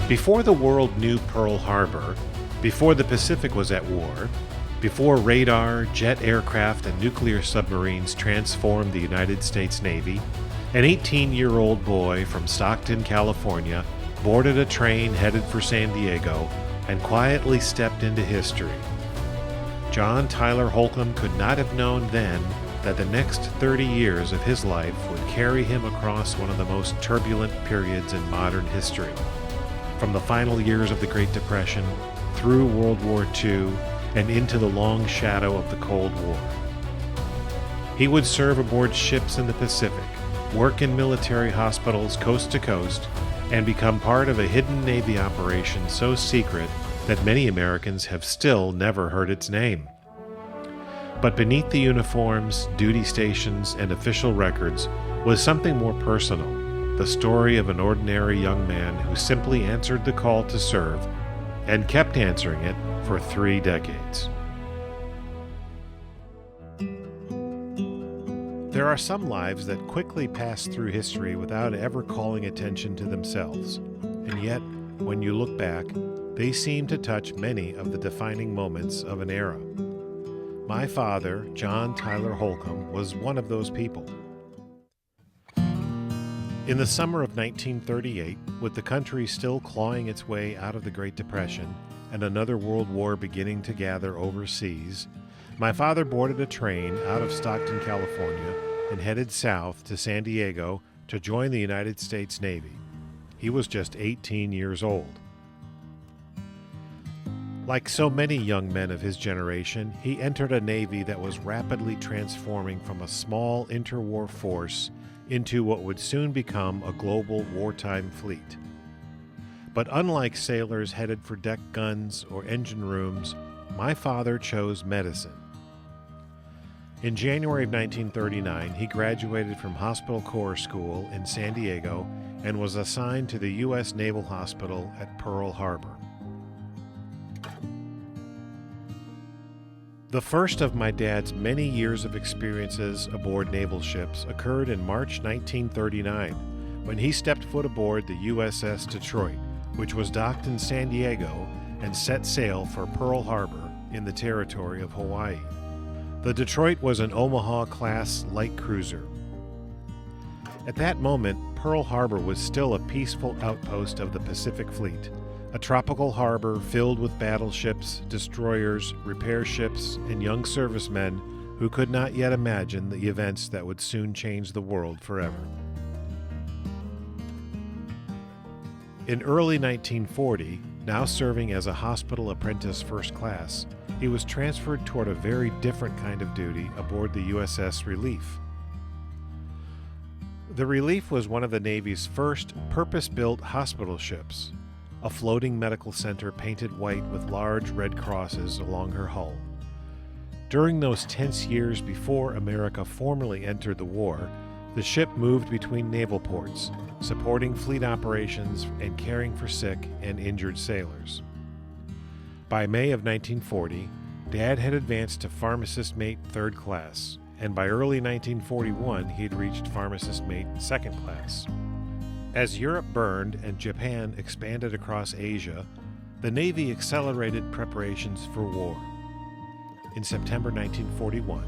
Before the world knew Pearl Harbor, before the Pacific was at war, before radar, jet aircraft, and nuclear submarines transformed the United States Navy, an 18-year-old boy from Stockton, California, boarded a train headed for San Diego and quietly stepped into history. John Tyler Holcomb could not have known then that the next 30 years of his life would carry him across one of the most turbulent periods in modern history. From the final years of the Great Depression, through World War II, and into the long shadow of the Cold War. He would serve aboard ships in the Pacific, work in military hospitals coast to coast, and become part of a hidden Navy operation so secret that many Americans have still never heard its name. But beneath the uniforms, duty stations, and official records was something more personal, the story of an ordinary young man who simply answered the call to serve and kept answering it for 3 decades. There are some lives that quickly pass through history without ever calling attention to themselves, and yet, when you look back, they seem to touch many of the defining moments of an era. My father, John Tyler Holcomb, was one of those people. In the summer of 1938, with the country still clawing its way out of the Great Depression and another world war beginning to gather overseas, my father boarded a train out of Stockton, California, and headed south to San Diego to join the United States Navy. He was just 18 years old. Like so many young men of his generation, he entered a Navy that was rapidly transforming from a small interwar force into what would soon become a global wartime fleet. But unlike sailors headed for deck guns or engine rooms, my father chose medicine. In January of 1939, he graduated from Hospital Corps School in San Diego and was assigned to the U.S. Naval Hospital at Pearl Harbor. The first of my dad's many years of experiences aboard naval ships occurred in March 1939, when he stepped foot aboard the USS Detroit, which was docked in San Diego and set sail for Pearl Harbor in the territory of Hawaii. The Detroit was an Omaha-class light cruiser. At that moment, Pearl Harbor was still a peaceful outpost of the Pacific Fleet, a tropical harbor filled with battleships, destroyers, repair ships, and young servicemen who could not yet imagine the events that would soon change the world forever. In early 1940, now serving as a hospital apprentice first class, he was transferred toward a very different kind of duty aboard the USS Relief. The Relief was one of the Navy's first purpose-built hospital ships, a floating medical center painted white with large red crosses along her hull. During those tense years before America formally entered the war, the ship moved between naval ports, supporting fleet operations and caring for sick and injured sailors. By May of 1940, Dad had advanced to pharmacist mate 3rd class, and by early 1941 he had reached pharmacist mate 2nd class. As Europe burned and Japan expanded across Asia, the Navy accelerated preparations for war. In September 1941,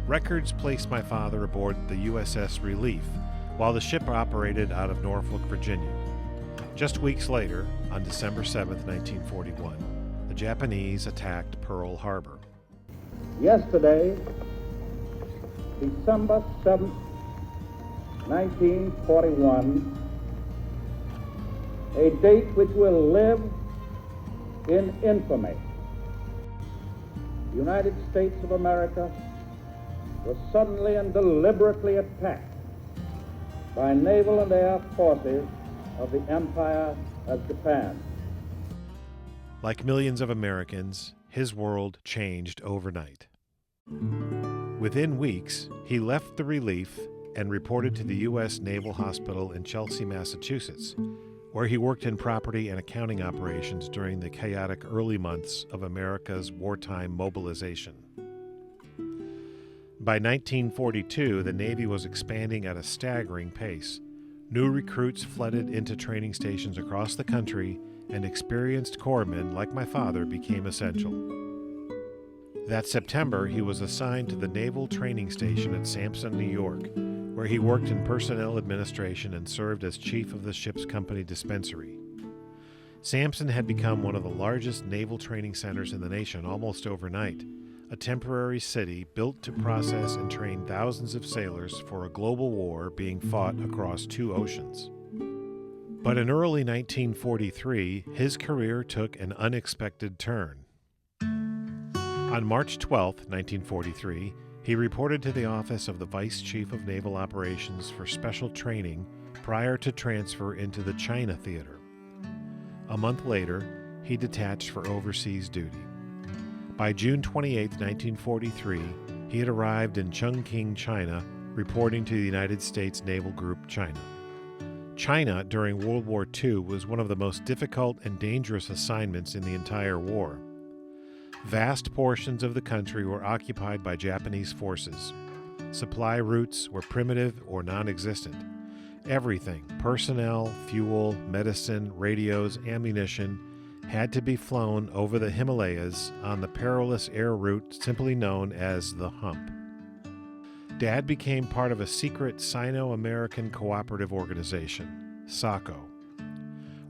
records placed my father aboard the USS Relief while the ship operated out of Norfolk, Virginia. Just weeks later, on December 7, 1941, the Japanese attacked Pearl Harbor. Yesterday, December 7, 1941, a date which will live in infamy. The United States of America was suddenly and deliberately attacked by naval and air forces of the Empire of Japan. Like millions of Americans, his world changed overnight. Within weeks, he left the Relief and reported to the U.S. Naval Hospital in Chelsea, Massachusetts, where he worked in property and accounting operations during the chaotic early months of America's wartime mobilization. By 1942, the Navy was expanding at a staggering pace. New recruits flooded into training stations across the country, and experienced corpsmen like my father became essential. That September, he was assigned to the Naval Training Station at Sampson, New York, where he worked in personnel administration and served as chief of the ship's company dispensary. Sampson had become one of the largest naval training centers in the nation almost overnight, a temporary city built to process and train thousands of sailors for a global war being fought across 2 oceans. But in early 1943, his career took an unexpected turn. On March 12, 1943, he reported to the office of the Vice Chief of Naval Operations for special training prior to transfer into the China Theater. A month later, he detached for overseas duty. By June 28, 1943, he had arrived in Chongqing, China, reporting to the United States Naval Group China. China, during World War II, was one of the most difficult and dangerous assignments in the entire war. Vast portions of the country were occupied by Japanese forces. Supply routes were primitive or non-existent. Everything, personnel, fuel, medicine, radios, ammunition, had to be flown over the Himalayas on the perilous air route simply known as the Hump. Dad became part of a secret Sino-American cooperative organization, SACO.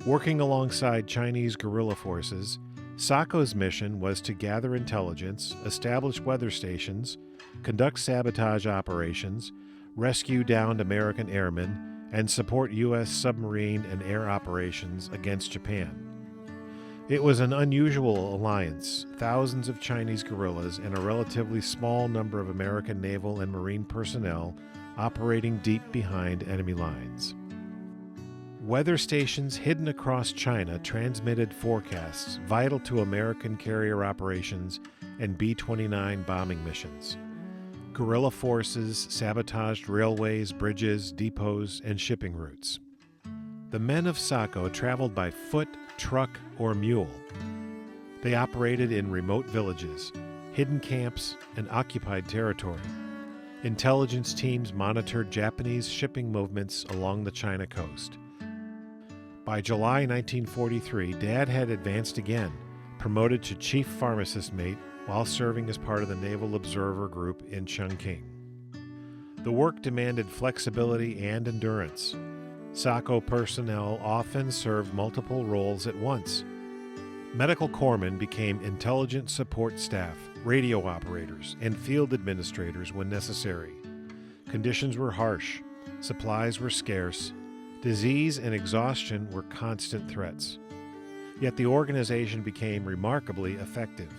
Working alongside Chinese guerrilla forces, SACO's mission was to gather intelligence, establish weather stations, conduct sabotage operations, rescue downed American airmen, and support U.S. submarine and air operations against Japan. It was an unusual alliance, thousands of Chinese guerrillas and a relatively small number of American naval and marine personnel operating deep behind enemy lines. Weather stations hidden across China transmitted forecasts vital to American carrier operations and B-29 bombing missions. Guerrilla forces sabotaged railways, bridges, depots, and shipping routes. The men of SACO traveled by foot, truck, or mule. They operated in remote villages, hidden camps, and occupied territory. Intelligence teams monitored Japanese shipping movements along the China coast. By July 1943, Dad had advanced again, promoted to chief pharmacist mate while serving as part of the Naval Observer Group in Chongqing. The work demanded flexibility and endurance. SACO personnel often served multiple roles at once. Medical corpsmen became intelligence support staff, radio operators, and field administrators when necessary. Conditions were harsh, supplies were scarce, disease and exhaustion were constant threats. Yet the organization became remarkably effective.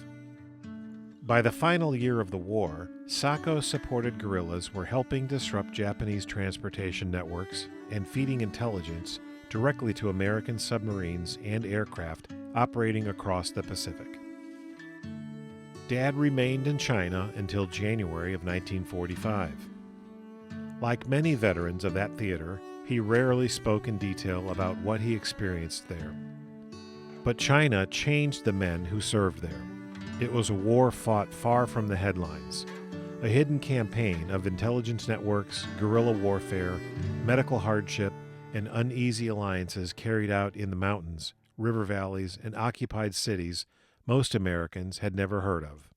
By the final year of the war, SACO-supported guerrillas were helping disrupt Japanese transportation networks and feeding intelligence directly to American submarines and aircraft operating across the Pacific. Dad remained in China until January of 1945. Like many veterans of that theater, he rarely spoke in detail about what he experienced there. But China changed the men who served there. It was a war fought far from the headlines, a hidden campaign of intelligence networks, guerrilla warfare, medical hardship, and uneasy alliances carried out in the mountains, river valleys, and occupied cities most Americans had never heard of.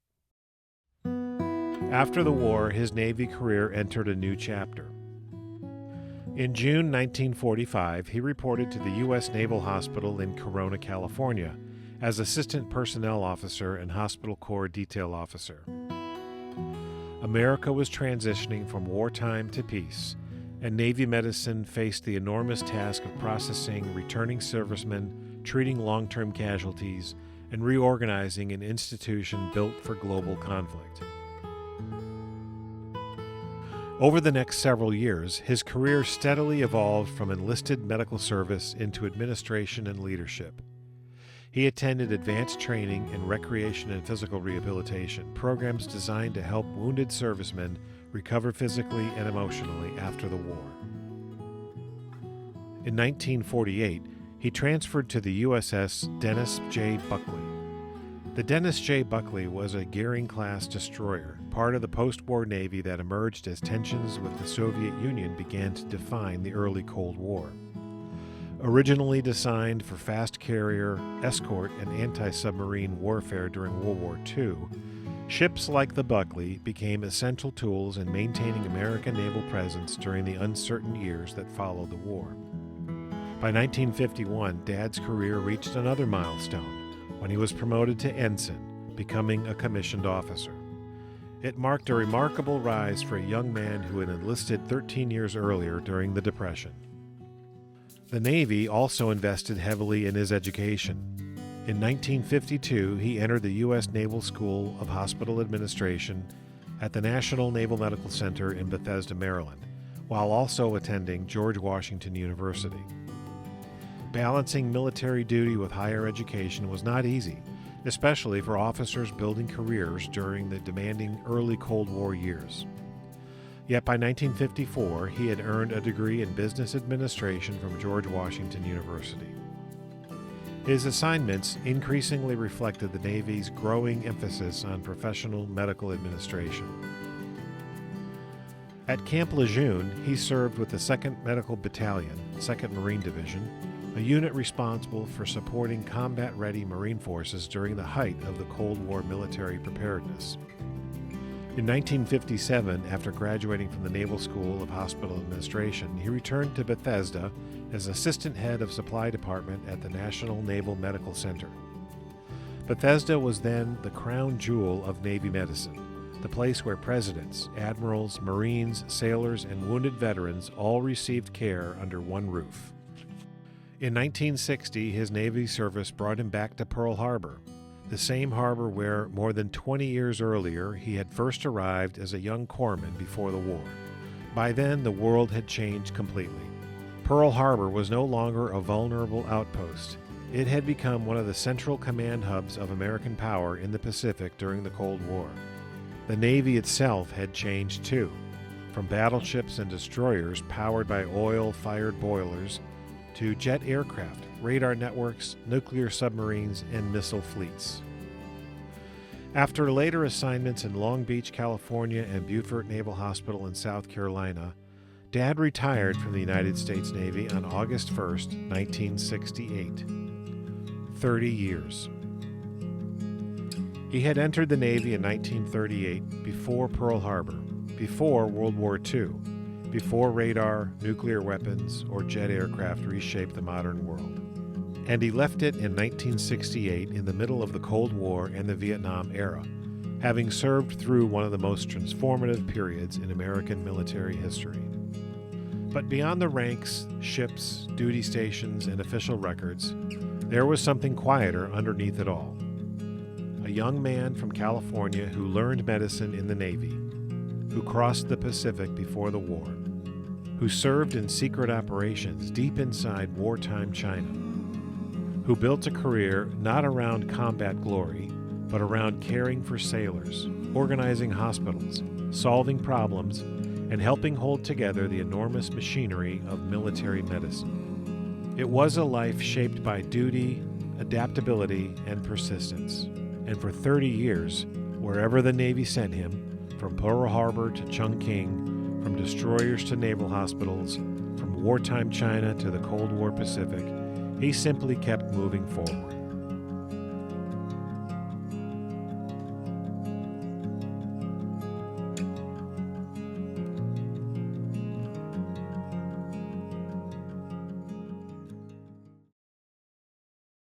After the war, his Navy career entered a new chapter. In June 1945, he reported to the U.S. Naval Hospital in Corona, California, as Assistant Personnel Officer and Hospital Corps Detail Officer. America was transitioning from wartime to peace, and Navy medicine faced the enormous task of processing returning servicemen, treating long-term casualties, and reorganizing an institution built for global conflict. Over the next several years, his career steadily evolved from enlisted medical service into administration and leadership. He attended advanced training in recreation and physical rehabilitation, programs designed to help wounded servicemen recover physically and emotionally after the war. In 1948, he transferred to the USS Dennis J. Buckley. The Dennis J. Buckley was a Goering-class destroyer, part of the post-war Navy that emerged as tensions with the Soviet Union began to define the early Cold War. Originally designed for fast carrier, escort, and anti-submarine warfare during World War II, ships like the Buckley became essential tools in maintaining American naval presence during the uncertain years that followed the war. By 1951, Dad's career reached another milestone when he was promoted to ensign, becoming a commissioned officer. It marked a remarkable rise for a young man who had enlisted 13 years earlier during the Depression. The Navy also invested heavily in his education. In 1952, he entered the U.S. Naval School of Hospital Administration at the National Naval Medical Center in Bethesda, Maryland, while also attending George Washington University. Balancing military duty with higher education was not easy, especially for officers building careers during the demanding early Cold War years. Yet by 1954, he had earned a degree in business administration from George Washington University. His assignments increasingly reflected the Navy's growing emphasis on professional medical administration. At Camp Lejeune, he served with the 2nd Medical Battalion, 2nd Marine Division, a unit responsible for supporting combat-ready Marine forces during the height of the Cold War military preparedness. In 1957, after graduating from the Naval School of Hospital Administration, he returned to Bethesda as assistant head of supply department at the National Naval Medical Center. Bethesda was then the crown jewel of Navy medicine, the place where presidents, admirals, Marines, sailors, and wounded veterans all received care under one roof. In 1960, his Navy service brought him back to Pearl Harbor, the same harbor where, more than 20 years earlier, he had first arrived as a young corpsman before the war. By then, the world had changed completely. Pearl Harbor was no longer a vulnerable outpost. It had become one of the central command hubs of American power in the Pacific during the Cold War. The Navy itself had changed too, from battleships and destroyers powered by oil-fired boilers to jet aircraft, radar networks, nuclear submarines, and missile fleets. After later assignments in Long Beach, California, and Beaufort Naval Hospital in South Carolina, Dad retired from the United States Navy on August 1, 1968. 30 years. He had entered the Navy in 1938, before Pearl Harbor, before World War II, before radar, nuclear weapons, or jet aircraft reshaped the modern world. And he left it in 1968 in the middle of the Cold War and the Vietnam era, having served through one of the most transformative periods in American military history. But beyond the ranks, ships, duty stations, and official records, there was something quieter underneath it all. A young man from California who learned medicine in the Navy, who crossed the Pacific before the war, who served in secret operations deep inside wartime China, who built a career not around combat glory, but around caring for sailors, organizing hospitals, solving problems, and helping hold together the enormous machinery of military medicine. It was a life shaped by duty, adaptability, and persistence. And for 30 years, wherever the Navy sent him, from Pearl Harbor to Chongqing, from destroyers to naval hospitals, from wartime China to the Cold War Pacific, he simply kept moving forward.